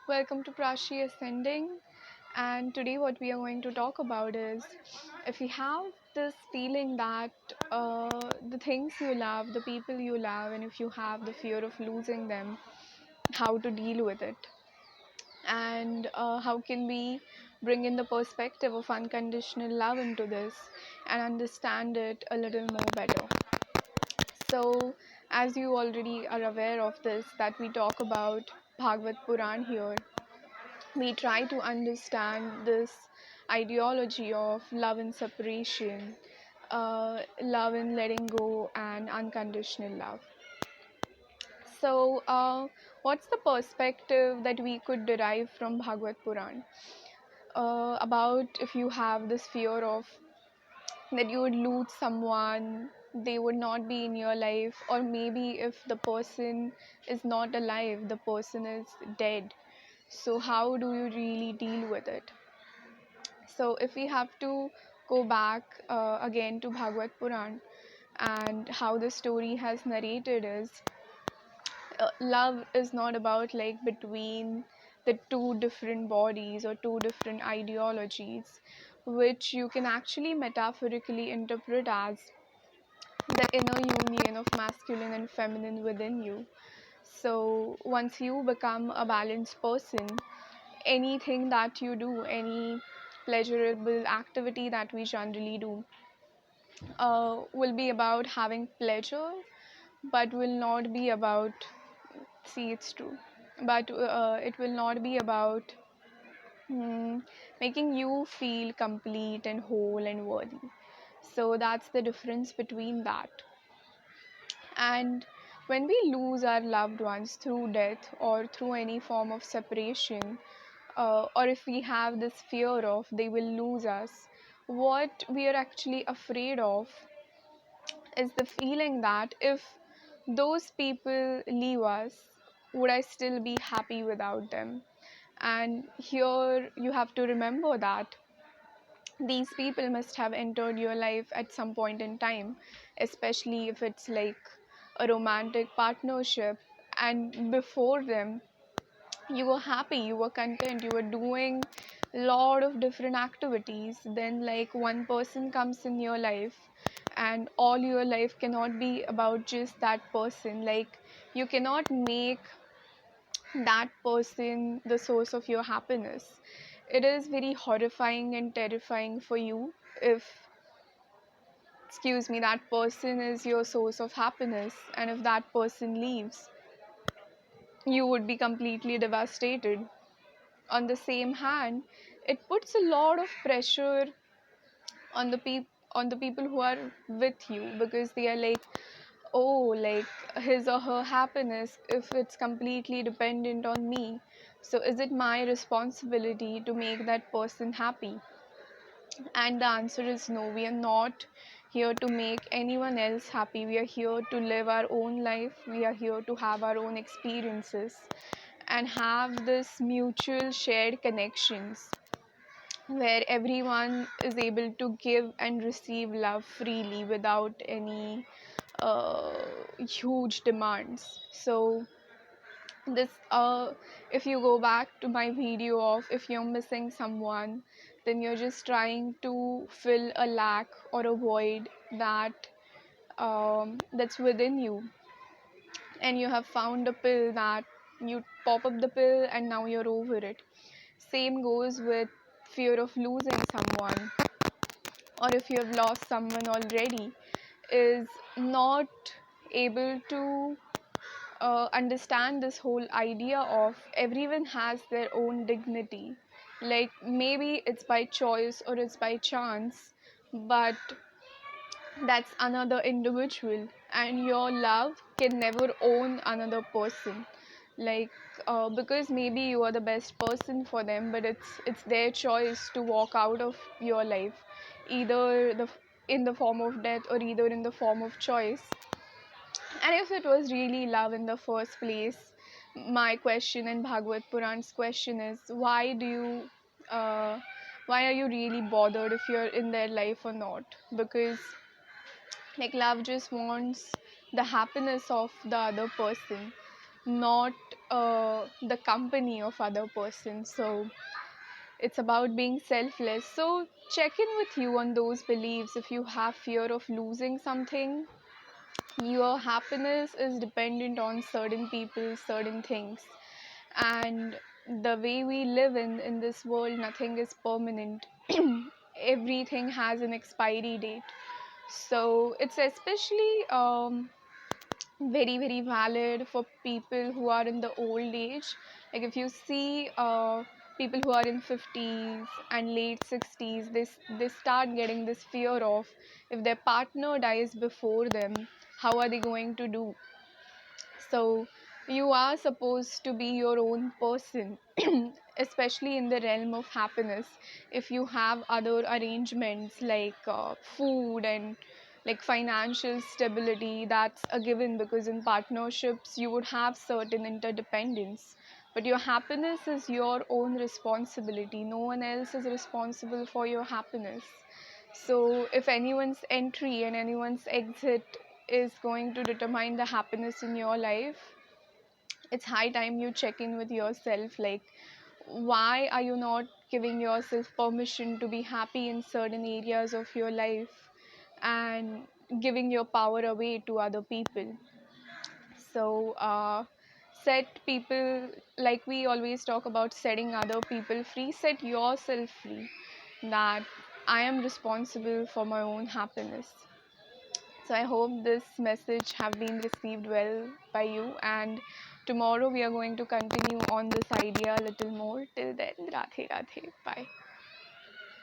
Welcome to Prashiascending, and today what we are going to talk about is if you have this feeling that the things you love, the people you love, and if you have the fear of losing them, how to deal with it, and how can we bring in the perspective of unconditional love into this and understand it a little more better. So, as you already are aware of this, that we talk about Bhagavad Puran here, we try to understand this ideology of love and separation, love and letting go, and unconditional love. So, what's the perspective that we could derive from Bhagavad Puran about if you have this fear of that you would lose someone, they would not be in your life, or maybe if the person is not alive, the person is dead. So, how do you really deal with it? So, if we have to go back again to Bhagavad Puran and how the story has narrated is love is not about like between the two different bodies or two different ideologies, which you can actually metaphorically interpret as the inner union of masculine and feminine within you. So, once you become a balanced person, anything that you do, any pleasurable activity that we generally do, will be about having pleasure, but will not be about, see, it's true, but it will not be about mm, making you feel complete and whole and worthy. So that's the difference between that. And when we lose our loved ones through death or through any form of separation, or if we have this fear of they will lose us, what we are actually afraid of is the feeling that if those people leave us, would I still be happy without them? And here you have to remember that these people must have entered your life at some point in time, especially if it's like a romantic partnership, and before them you were happy, you were content, you were doing a lot of different activities. Then like one person comes in your life, and all your life cannot be about just that person. Like you cannot make that person the source of your happiness. It is very horrifying and terrifying for you if, excuse me, that person is your source of happiness, and if that person leaves, you would be completely devastated. On the same hand, it puts a lot of pressure on the people who are with you, because they are like, oh, like his or her happiness, if it's completely dependent on me, so is it my responsibility to make that person happy? And the answer is no. We are not here to make anyone else happy. We are here to live our own life. We are here to have our own experiences and have this mutual shared connections where everyone is able to give and receive love freely without any huge demands. So this if you go back to my video of if you're missing someone, then you're just trying to fill a lack or a void that's within you, and you have found a pill that you pop up the pill and now you're over it. Same goes with fear of losing someone, or if you have lost someone already, is not able to understand this whole idea of everyone has their own dignity. Like maybe it's by choice or it's by chance, but that's another individual, and your love can never own another person. Like because maybe you are the best person for them, but it's their choice to walk out of your life, either in the form of death or either in the form of choice. And if it was really love in the first place, my question and Bhagavad Puran's question is, uh, why are you really bothered if you're in their life or not? Because like love just wants the happiness of the other person. not the company of other persons. So it's about being selfless. So check in with you on those beliefs. If you have fear of losing something, your happiness is dependent on certain people, certain things, and the way we live in this world, nothing is permanent. Everything has an expiry date. So it's especially very valid for people who are in the old age. Like if you see people who are in 50s and late 60s, they start getting this fear of, if their partner dies before them, how are they going to do? So you are supposed to be your own person, especially in the realm of happiness. If you have other arrangements like food and like financial stability, that's a given, because in partnerships you would have certain interdependence. But your happiness is your own responsibility. No one else is responsible for your happiness. So, if anyone's entry and anyone's exit is going to determine the happiness in your life, it's high time you check in with yourself. Like, why are you not giving yourself permission to be happy in certain areas of your life and giving your power away to other people? So, set people, like we always talk about setting other people free, set yourself free, that I am responsible for my own happiness. So I hope this message have been received well by you, and tomorrow we are going to continue on this idea a little more. Till then, Radhe Radhe. Bye.